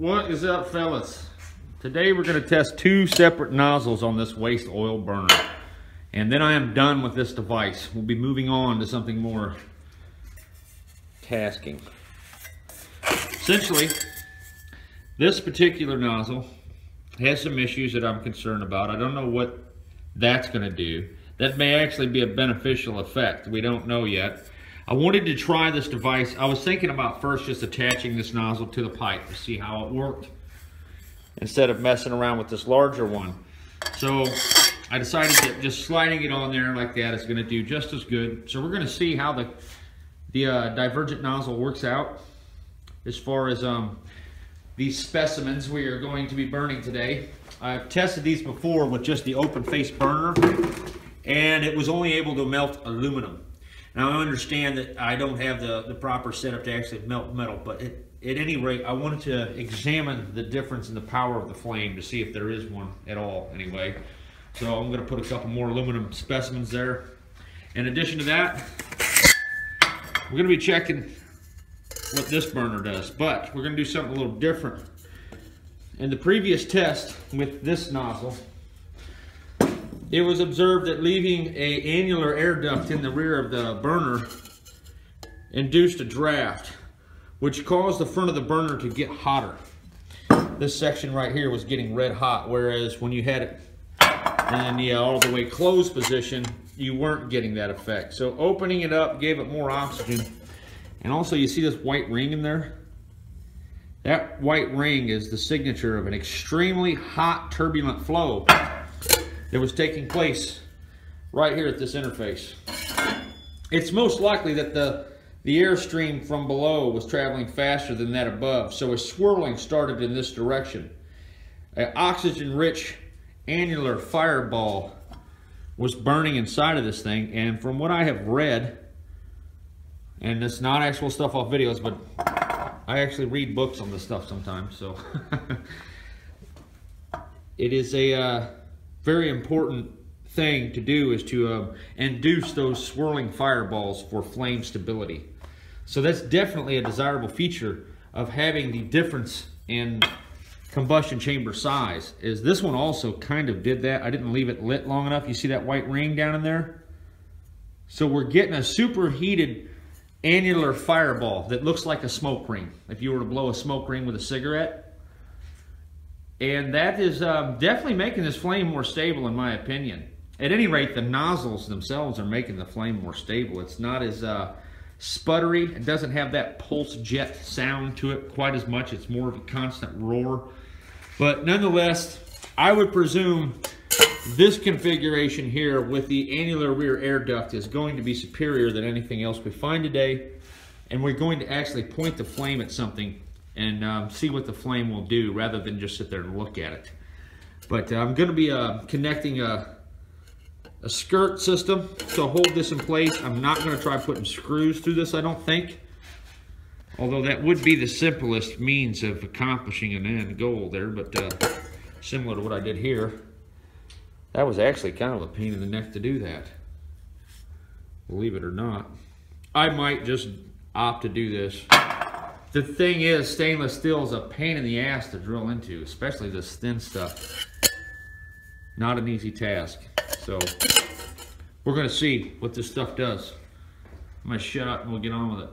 What is up, fellas? Today we're going to test two separate nozzles on this waste oil burner. And then I am done with this device. We'll be moving on to something more tasking. Essentially, this particular nozzle has some issues that I'm concerned about. I don't know what that's going to do. That may actually be a beneficial effect. We don't know yet. I wanted to try this device. I was thinking about first just attaching this nozzle to the pipe to see how it worked instead of messing around with this larger one. So I decided that just sliding it on there like that is going to do just as good. So we're going to see how the divergent nozzle works out as far as these specimens we are going to be burning today. I've tested these before with just the open face burner, and it was only able to melt aluminum. Now I understand that I don't have the proper setup to actually melt metal, but at any rate, I wanted to examine the difference in the power of the flame to see if there is one at all anyway. So I'm going to put a couple more aluminum specimens there. In addition to that, we're going to be checking what this burner does, but we're going to do something a little different. In the previous test with this nozzle, it was observed that leaving an annular air duct in the rear of the burner induced a draft, which caused the front of the burner to get hotter. This section right here was getting red hot, whereas when you had it in the all the way closed position, you weren't getting that effect. So opening it up gave it more oxygen. And also you see this white ring in there? That white ring is the signature of an extremely hot turbulent flow that was taking place right here at this interface. It's most likely that the airstream from below was traveling faster than that above, so a swirling started in this direction. An oxygen-rich annular fireball was burning inside of this thing, and from what I have read, and it's not actual stuff off videos, but I actually read books on this stuff sometimes, so it is a very important thing to do is to induce those swirling fireballs for flame stability. So that's definitely a desirable feature of having the difference in combustion chamber size. Is this one also kind of did that. I didn't leave it lit long enough. You see that white ring down in there? So we're getting a superheated annular fireball that looks like a smoke ring, if you were to blow a smoke ring with a cigarette. And that is definitely making this flame more stable, in my opinion. At any rate, the nozzles themselves are making the flame more stable. It's not as sputtery. It doesn't have that pulse jet sound to it quite as much. It's more of a constant roar. But nonetheless, I would presume this configuration here with the annular rear air duct is going to be superior than anything else we find today. And we're going to actually point the flame at something and see what the flame will do rather than just sit there and look at it. But I'm going to be connecting a skirt system to hold this in place. I'm not going to try putting screws through this, I don't think. Although that would be the simplest means of accomplishing an end goal there, but similar to what I did here. That was actually kind of a pain in the neck to do that. Believe it or not. I might just opt to do this. The thing is, stainless steel is a pain in the ass to drill into, especially this thin stuff. Not an easy task. So, we're going to see what this stuff does. I'm going to shut up and we'll get on with it.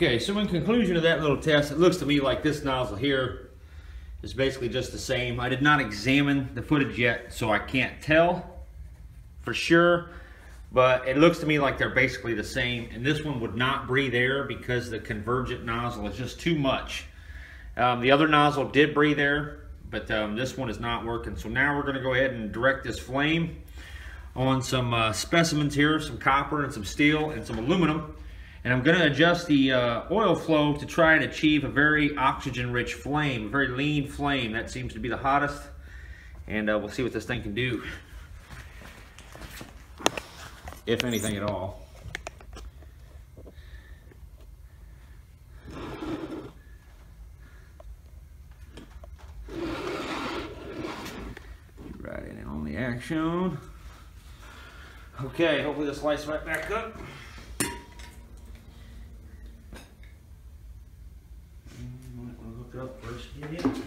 Okay, so in conclusion of that little test, it looks to me like this nozzle here is basically just the same. I did not examine the footage yet, so I can't tell for sure, but it looks to me like they're basically the same. And this one would not breathe air because the Convergent nozzle is just too much. The other nozzle did breathe air, but this one is not working. So now we're going to go ahead and direct this flame on some specimens here, some copper and some steel and some aluminum. And I'm going to adjust the oil flow to try and achieve a very oxygen-rich flame, a very lean flame. That seems to be the hottest. And we'll see what this thing can do, if anything at all. Right in on the action. Okay, hopefully this lights right back up. Up first, get in.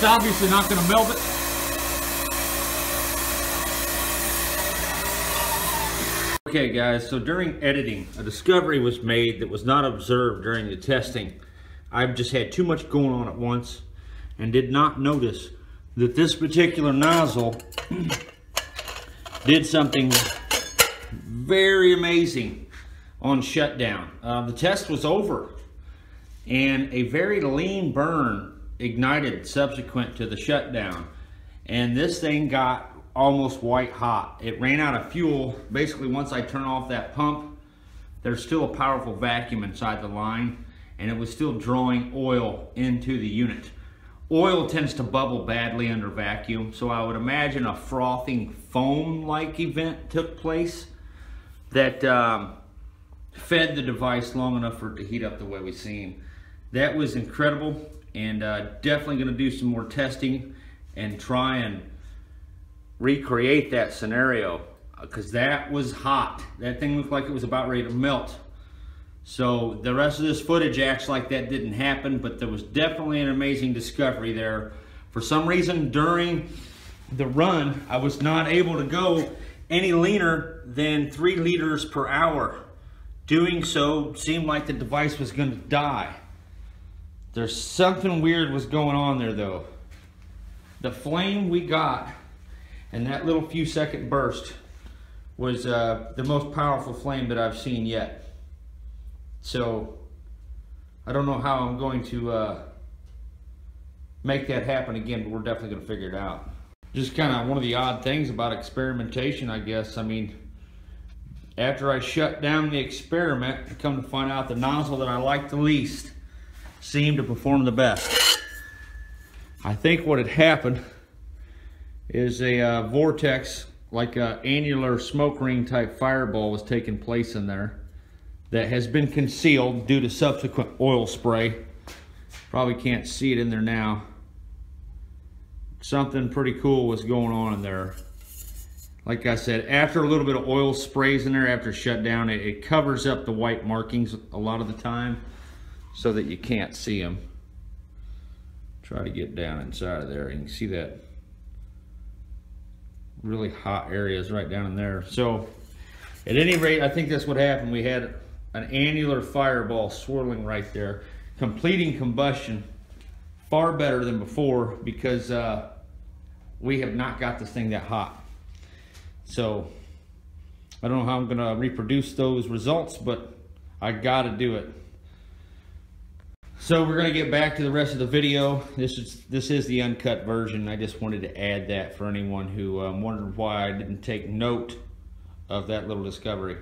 It's obviously not going to melt it. Okay guys, so during editing, a discovery was made that was not observed during the testing. I've just had too much going on at once and did not notice that this particular nozzle did something very amazing on shutdown. The test was over and a very lean burn ignited subsequent to the shutdown, and this thing got almost white hot. It ran out of fuel. Basically, once I turn off that pump, there's still a powerful vacuum inside the line, and it was still drawing oil into the unit. Oil tends to bubble badly under vacuum, so I would imagine a frothing foam-like event took place that fed the device long enough for it to heat up the way we've seen. That was incredible, and definitely going to do some more testing and try and recreate that scenario, because that was hot. That thing looked like it was about ready to melt. So the rest of this footage acts like that didn't happen, but there was definitely an amazing discovery there. For some reason during the run, I was not able to go any leaner than 3 liters per hour. Doing so seemed like the device was going to die. There's something weird was going on there though. The flame we got and that little few second burst was the most powerful flame that I've seen yet. So I don't know how I'm going to make that happen again, but we're definitely going to figure it out. Just kind of one of the odd things about experimentation, I guess. I mean, after I shut down the experiment, I come to find out the nozzle that I like the least seemed to perform the best. I think what had happened is a vortex, like an annular smoke ring type fireball was taking place in there that has been concealed due to subsequent oil spray. Probably can't see it in there now. Something pretty cool was going on in there. Like I said, after a little bit of oil sprays in there after shutdown, it covers up the white markings a lot of the time so that you can't see them. Try to get down inside of there. You can see that really hot areas right down in there. So at any rate, I think that's what happened. We had an annular fireball swirling right there, completing combustion far better than before, because we have not got this thing that hot. So I don't know how I'm gonna reproduce those results, but I gotta do it. So we're gonna get back to the rest of the video. This is the uncut version. I just wanted to add that for anyone who wondered why I didn't take note of that little discovery.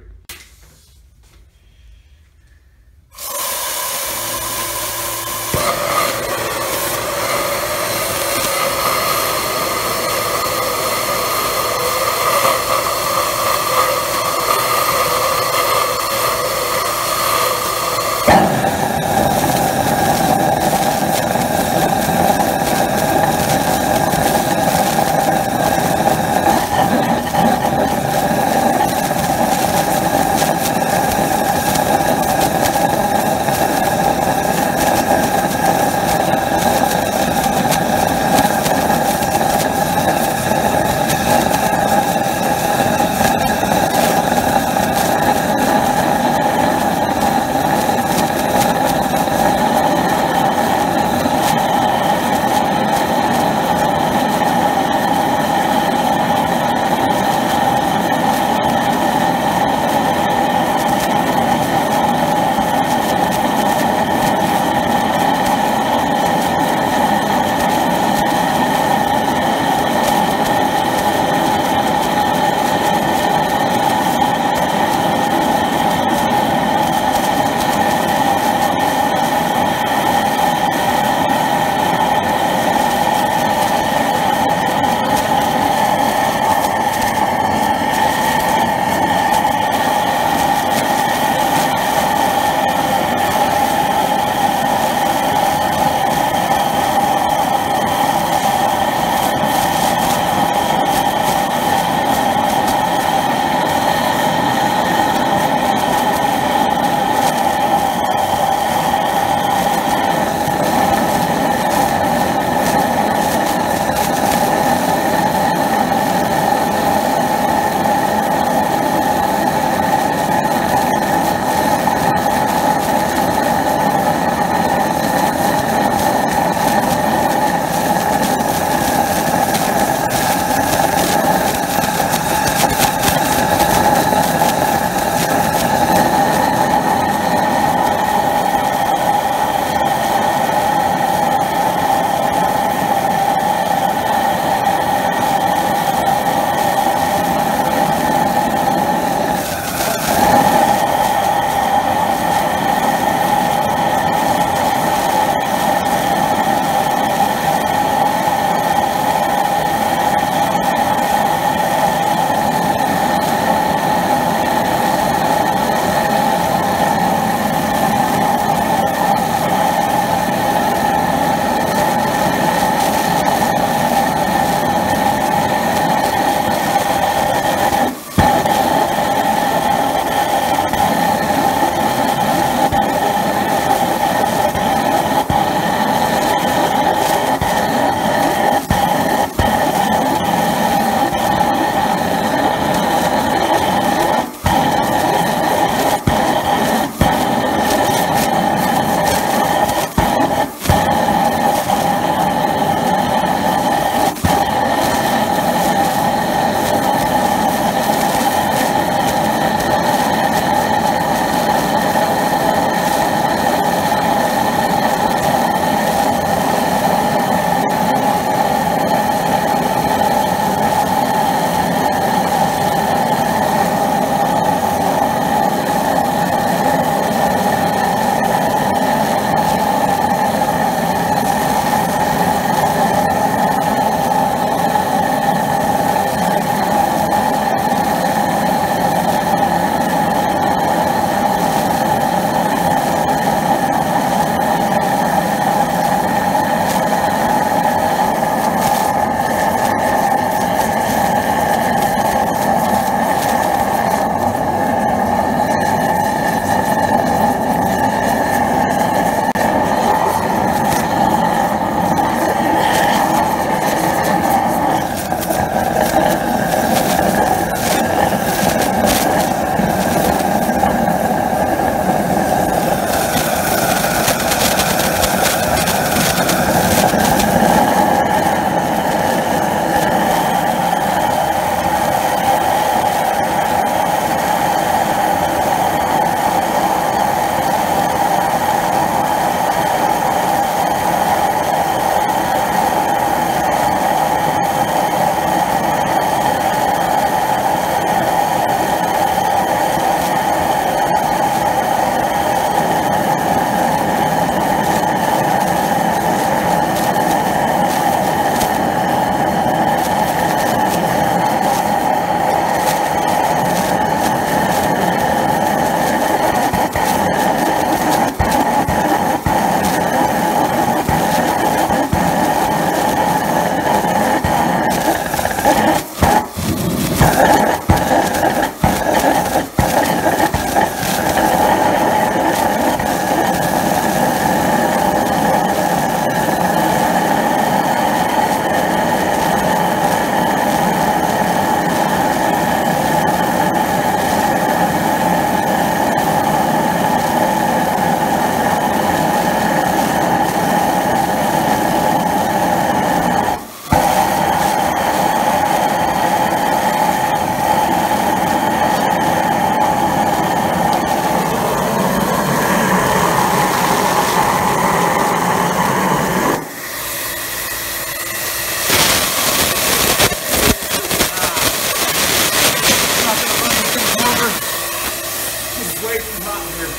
here.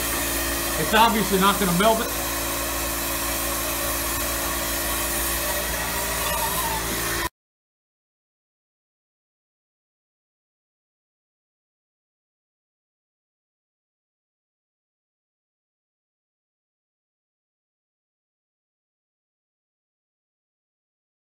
It's obviously not going to melt it.